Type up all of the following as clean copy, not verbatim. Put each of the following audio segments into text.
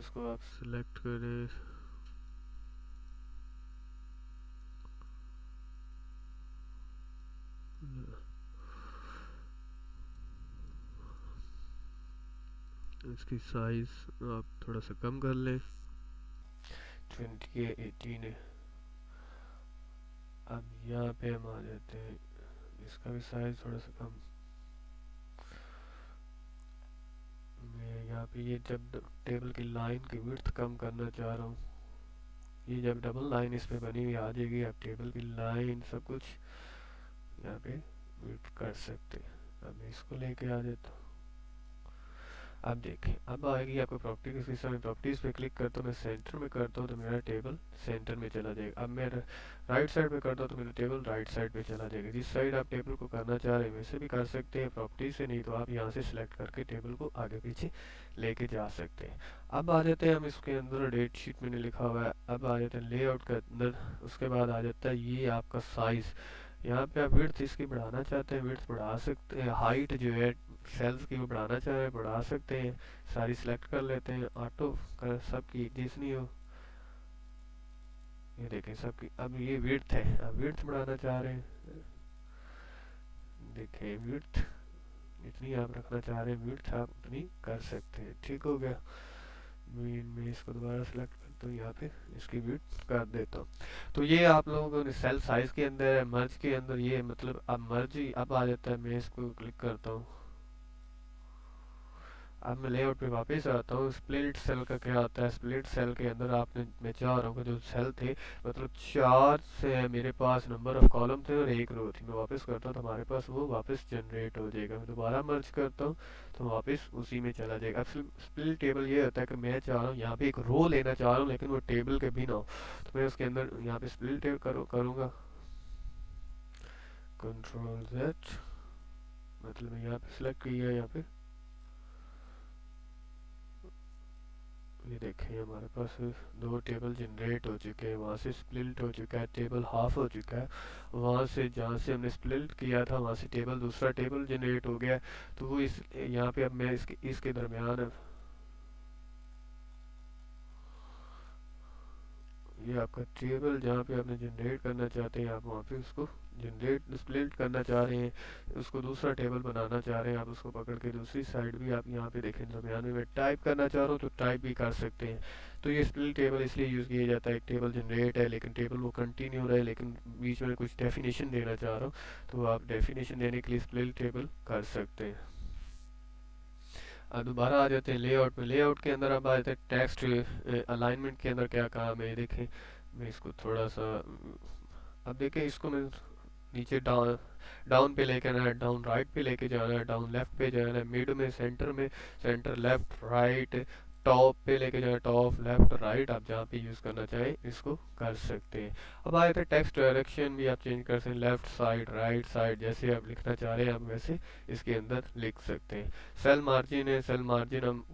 इसको आप सिलेक्ट करें, इसकी साइज आप थोड़ा सा कम कर लें, 20 है 18 है। अब यहाँ पे हम आ जाते हैं, इसका भी साइज थोड़ा सा कम। मैं यहाँ पे ये जब टेबल की लाइन की विड्थ कम करना चाह रहा हूँ, ये जब डबल लाइन इस पे बनी हुई आ जाएगी, आप टेबल की लाइन सब कुछ यहाँ पे विड्थ कर सकते हैं। अब मैं इसको लेके आ जाता हूँ। अब देखें, अब आएगी आपको प्रॉपर्टी के सिस्टम में, प्रॉपर्टीज पे क्लिक करता हूँ, मैं सेंटर में करता हूँ तो मेरा टेबल सेंटर में चला जाएगा। अब मैं राइट साइड पे करता हूँ तो मेरा टेबल राइट साइड पे चला जाएगा। जिस साइड आप टेबल को करना चाह रहे हैं वैसे भी कर सकते हैं प्रॉपर्टी से, नहीं तो आप यहाँ से सिलेक्ट करके टेबल को आगे पीछे लेके जा सकते हैं। अब आ जाते हैं हम इसके अंदर, डेट शीट मैंने लिखा हुआ है। अब आ जाते हैं लेआउट के अंदर, उसके बाद आ जाता है ये आपका साइज। यहाँ पे आप विड्थ इसकी बढ़ाना चाहते हैं, विड्थ बढ़ा सकते हैं। हाइट जो है सेल्स की वो बढ़ाना चाह रहे हैं, बढ़ा सकते हैं। सारी सिलेक्ट कर लेते हैं, ऑटो कर सबकी जिसनी हो। ये देखें सबकी, अब ये विड्थ है, अब विड्थ बढ़ाना चाह रहे हैं, देखें विड्थ जितनी आप रखना चाह रहे हैं विड्थ आप उतनी कर सकते हैं। ठीक हो गया। मैं इसको दोबारा सेलेक्ट करता हूँ, यहाँ पे इसकी विड्थ कर देता हूँ। तो ये आप लोगों ने सेल साइज के अंदर है, मर्ज के अंदर ये मतलब अब मर्ज अब आ जाता है। मैं इसको क्लिक करता हूँ, अब मैं लेआउट पे वापस आता हूँ। स्प्लिट सेल का क्या होता है, स्प्लिट सेल के अंदर आपने, मैं चाह रहा हूँ कि जो सेल थे मतलब 4 से मेरे पास नंबर ऑफ कॉलम थे और 1 रो थी, मैं वापस करता हूँ तो हमारे पास वो वापस जनरेट हो जाएगा। मैं दोबारा मर्ज करता हूँ तो वापस उसी में चला जाएगा। अब स्प्लिट टेबल ये होता है कि मैं चाह रहा हूँ यहाँ पे एक रो लेना चाह रहा हूँ लेकिन वो टेबल के बिना हो, तो मैं उसके अंदर यहाँ पे स्प्लिट टेबल करूँगा, कंट्रोल Z, मतलब मैं यहाँ पे सिलेक्ट किया है। यहाँ पे ये देखें हमारे पास 2 टेबल जनरेट हो चुके हैं, वहाँ से स्प्लिट हो चुका है, टेबल हाफ हो चुका है। वहाँ से जहाँ से हमने स्प्लिट किया था वहाँ से टेबल, दूसरा टेबल जनरेट हो गया है। तो वो इस यहाँ पे अब मैं इसके दरमियान ये आपका टेबल जहाँ पे आपने जनरेट करना चाहते हैं आप वहाँ पे उसको जनरेट स्प्लिट करना चाह रहे हैं, उसको दूसरा टेबल बनाना चाह रहे हैं, आप उसको पकड़ के दूसरी साइड भी आप यहाँ पे देखें दरमियान में मैं टाइप करना चाह रहा हूँ तो टाइप भी कर सकते हैं। तो ये स्प्लिट टेबल इसलिए यूज़ किया जाता है, एक टेबल जनरेट है लेकिन टेबल वो कंटिन्यू रहे, लेकिन बीच में कुछ डेफिनेशन देना चाह रहा हूँ तो आप डेफिनेशन देने के लिए स्प्लिट टेबल कर सकते हैं। अब दोबारा आ जाते हैं लेआउट में, लेआउट के अंदर अब आ जाते हैं टेक्स्ट अलाइनमेंट के अंदर क्या काम है देखें। मैं इसको थोड़ा सा, अब देखें इसको मैं नीचे डाउन डाउन पे लेके आना है, डाउन राइट पे लेके जाना है, डाउन लेफ्ट पे जाना है, मिड में सेंटर लेफ्ट राइट, टॉप पे लेके जाना है, टॉप लेफ्ट राइट, आप जहाँ पे यूज़ करना चाहें इसको कर सकते हैं। अब आए थे टेक्स्ट डायरेक्शन भी आप चेंज कर सकते हैं, लेफ्ट साइड राइट साइड जैसे आप लिखना चाह रहे हैं आप वैसे इसके अंदर लिख सकते हैं। सेल मार्जिन है, सेल मार्जिन हम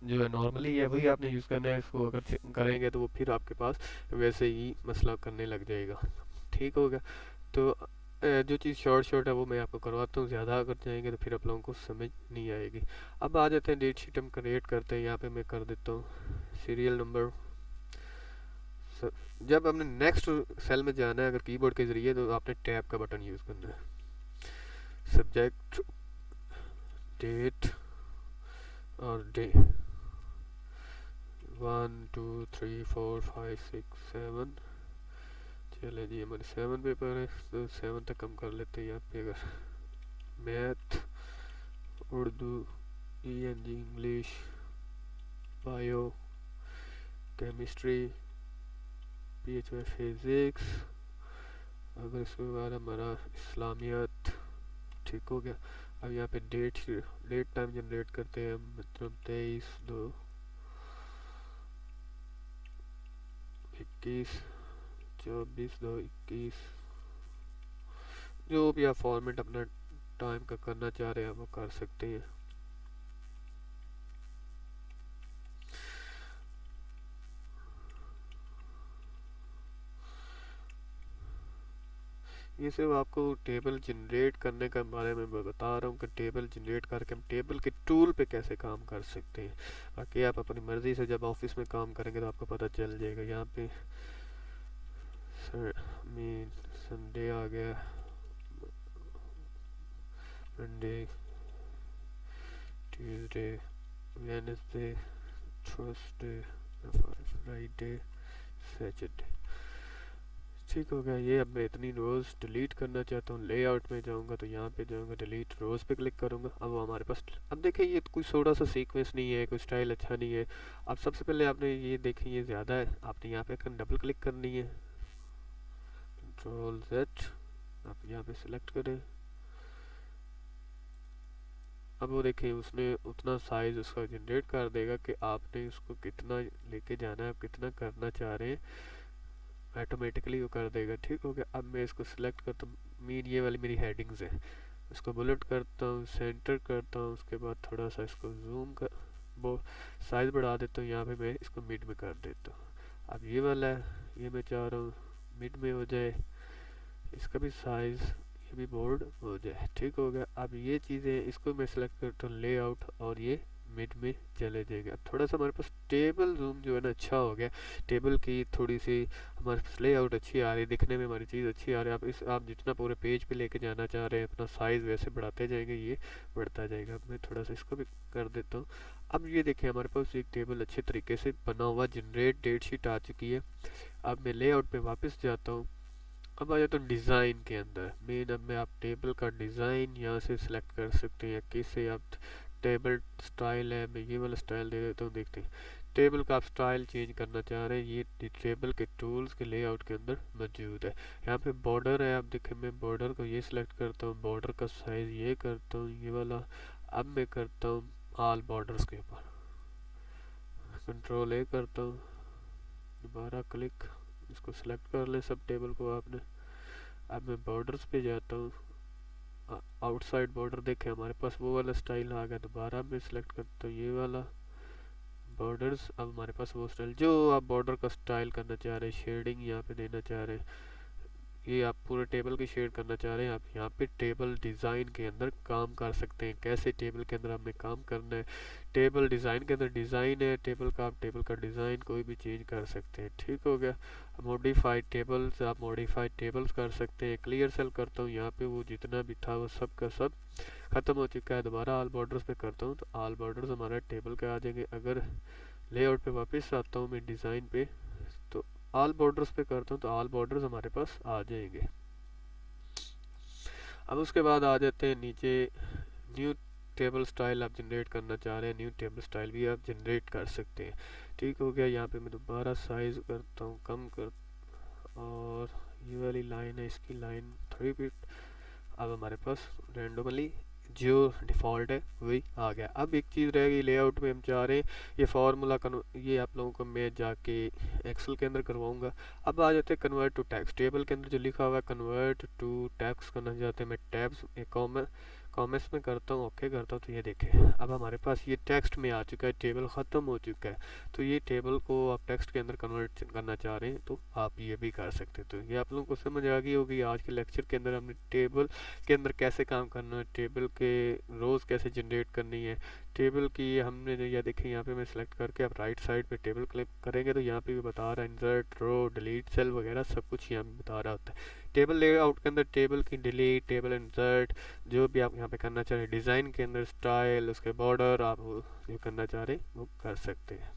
जो है नॉर्मली है वही आपने यूज़ करना है, इसको अगर करेंगे तो वो फिर आपके पास वैसे ही मसला करने लग जाएगा। ठीक हो गया। तो जो चीज़ शॉर्ट शॉर्ट है वो मैं आपको करवाता हूँ, ज़्यादा अगर जाएंगे तो फिर आप लोगों को समझ नहीं आएगी। अब आ जाते हैं डेट शीट हम क्रिएट करते हैं, यहाँ पे मैं कर देता हूँ सीरियल नंबर। जब हमने नेक्स्ट सेल में जाना है अगर कीबोर्ड के ज़रिए तो आपने टैब का बटन यूज़ करना है। सब्जेक्ट डेट और डे 1 2 3 4 5 6 7, चले जी हमारे 7 पेपर है तो 7 तक हम कर लेते हैं। यहाँ पे अगर math, Urdu, ENG English, bio, chemistry, PHY physics, अगर इसके बाद हमारा इस्लामियत। ठीक हो गया। अब यहाँ पे डेट टाइम जनरेट करते हैं हम, मतलब 23/2/21, 24/2/21, जो भी आप फॉर्मेट अपना टाइम का करना चाह रहे हैं वो कर सकते हैं। ये सिर्फ आपको टेबल जनरेट करने के बारे में बता रहा हूँ कि टेबल जनरेट करके हम टेबल के टूल पे कैसे काम कर सकते हैं। बाकी आप अपनी मर्ज़ी से जब ऑफिस में काम करेंगे तो आपको पता चल जाएगा। यहाँ पे सर मीन संडे आ गया, Monday, Tuesday, Wednesday, Thursday, Friday, Saturday. ठीक हो गया। ये अब मैं इतनी रोज़ डिलीट करना चाहता हूँ। लेआउट में जाऊँगा तो यहाँ पे जाऊँगा, डिलीट रोज़ पे क्लिक करूँगा। अब वो हमारे पास, अब देखिए ये कोई थोड़ा सा सीक्वेंस नहीं है, कोई स्टाइल अच्छा नहीं है। अब सबसे पहले आपने ये देखें ये ज़्यादा है, आपने यहाँ पे डबल क्लिक करनी है, कंट्रोल Z, आप यहाँ पे सिलेक्ट करें। अब वो देखें उसने उतना साइज़ उसका जनरेट कर देगा कि आपने उसको कितना लेके जाना है, आप कितना करना चाह रहे हैं, ऑटोमेटिकली वो कर देगा। ठीक हो गया। अब मैं इसको सिलेक्ट करता हूँ, मीन ये वाली मेरी हेडिंग्स है, इसको बुलेट करता हूँ, सेंटर करता हूँ, उसके बाद थोड़ा सा इसको जूम कर, वो साइज़ बढ़ा देता हूँ। यहाँ पे मैं इसको मिड में कर देता हूँ। अब ये वाला है, ये मैं चाह रहा हूँ मिड में हो जाए, इसका भी साइज़ ये भी बोल्ड हो जाए। ठीक हो गया। अब ये चीज़ें इसको मैं सेलेक्ट करता हूँ लेआउट, और ये मिड में चले जाएंगे। अब थोड़ा सा हमारे पास टेबल जूम जो है ना अच्छा हो गया, टेबल की थोड़ी सी हमारे पास लेआउट अच्छी आ रही है, दिखने में हमारी चीज़ अच्छी आ रही है। आप जितना पूरे पेज पे लेके जाना चाह रहे हैं अपना साइज़ वैसे बढ़ाते जाएंगे, ये बढ़ता जाएगा। अब मैं थोड़ा सा इसको भी कर देता हूँ। अब ये देखिए हमारे पास एक टेबल अच्छे तरीके से बना हुआ जनरेट डेट शीट आ चुकी है। अब मैं लेआउट पे वापस जाता हूँ। अब आ जाता हूँ डिज़ाइन के अंदर। मेन अब मैं आप टेबल का डिज़ाइन यहाँ से सिलेक्ट कर सकते हैं, किससे आप टेबल स्टाइल है, मैं ये वाला स्टाइल दे देता हूँ। देखते हैं टेबल का आप स्टाइल चेंज करना चाह रहे हैं, ये टेबल के टूल्स के लेआउट के अंदर मौजूद है। यहाँ पे बॉर्डर है, आप देखें मैं बॉर्डर को ये सिलेक्ट करता हूँ, बॉर्डर का साइज़ ये करता हूँ ये वाला। अब मैं करता हूँ ऑल बॉर्डर्स के ऊपर, कंट्रोल A करता हूँ, दोबारा क्लिक, इसको सिलेक्ट कर लें सब टेबल को आपने। अब मैं बॉर्डर्स पे जाता हूँ, आउटसाइड बॉर्डर देखें हमारे पास वो वाला स्टाइल आ गया। दोबारा मैं सिलेक्ट करता हूँ ये वाला बॉर्डर्स। अब हमारे पास वो स्टाइल जो आप बॉर्डर का स्टाइल करना चाह रहे हैं, शेडिंग यहाँ पे देना चाह रहे हैं, ये आप पूरे टेबल की शेड करना चाह रहे हैं, आप यहाँ पे टेबल डिज़ाइन के अंदर काम कर सकते हैं। कैसे टेबल के अंदर आपने काम करना है, टेबल डिज़ाइन के अंदर डिज़ाइन है टेबल का, आप टेबल का डिज़ाइन कोई भी चेंज कर सकते हैं। ठीक हो गया। मॉडिफाइड टेबल्स, आप मॉडिफाइड टेबल्स कर सकते हैं। क्लियर सेल करता हूँ, यहाँ पे वो जितना भी था वो सब का सब ख़त्म हो चुका है। दोबारा ऑल बॉर्डर्स पे करता हूँ तो ऑल बॉर्डर्स हमारा टेबल के आ जाएंगे। अगर लेआउट पे वापस आता हूँ मैं डिज़ाइन पे, तो ऑल बॉर्डर्स पे करता हूँ तो ऑल बॉर्डर्स हमारे पास आ जाएंगे। अब उसके बाद आ जाते हैं नीचे, न्यू टेबल स्टाइल आप जनरेट करना चाह रहे हैं, न्यू टेबल स्टाइल भी आप जनरेट कर सकते हैं। ठीक हो गया। यहाँ पे मैं दोबारा साइज़ करता हूँ कम कर, और ये वाली लाइन है इसकी लाइन 3 फीट। अब हमारे पास रेंडमली जो डिफ़ॉल्ट है वही आ गया। अब एक चीज़ रहेगी लेआउट में, हम चाह रहे हैं ये फार्मूला ये आप लोगों को मैं जाके एक्सेल के अंदर करवाऊंगा। अब आ जाते हैं कन्वर्ट टू टेक्स्ट। टेबल के अंदर जो लिखा हुआ है कन्वर्ट टू टेक्स्ट करना चाहते हैं, मैं टैब्स कॉमेंट्स में करता हूँ, ओके करता हूँ। तो ये देखें अब हमारे पास ये टेक्स्ट में आ चुका है, टेबल ख़त्म हो चुका है। तो ये टेबल को आप टेक्स्ट के अंदर कन्वर्ट करना चाह रहे हैं तो आप ये भी कर सकते हैं। तो ये आप लोगों को समझ आ गई होगी आज के लेक्चर के अंदर हमने टेबल के अंदर कैसे काम करना है, टेबल के रोज़ कैसे जनरेट करनी है, टेबल की हमने जो ये देखें यहाँ पे मैं सेलेक्ट करके आप राइट साइड पे टेबल क्लिक करेंगे तो यहाँ पे भी बता रहा है इंसर्ट रो, डिलीट सेल वगैरह सब कुछ यहाँ पे बता रहा होता है। टेबल लेआउट के अंदर टेबल की डिलीट, टेबल इंसर्ट जो भी आप यहाँ पे करना चाह रहे हैं, डिज़ाइन के अंदर स्टाइल, उसके बॉर्डर आप जो करना चाह रहे हैं वो कर सकते हैं।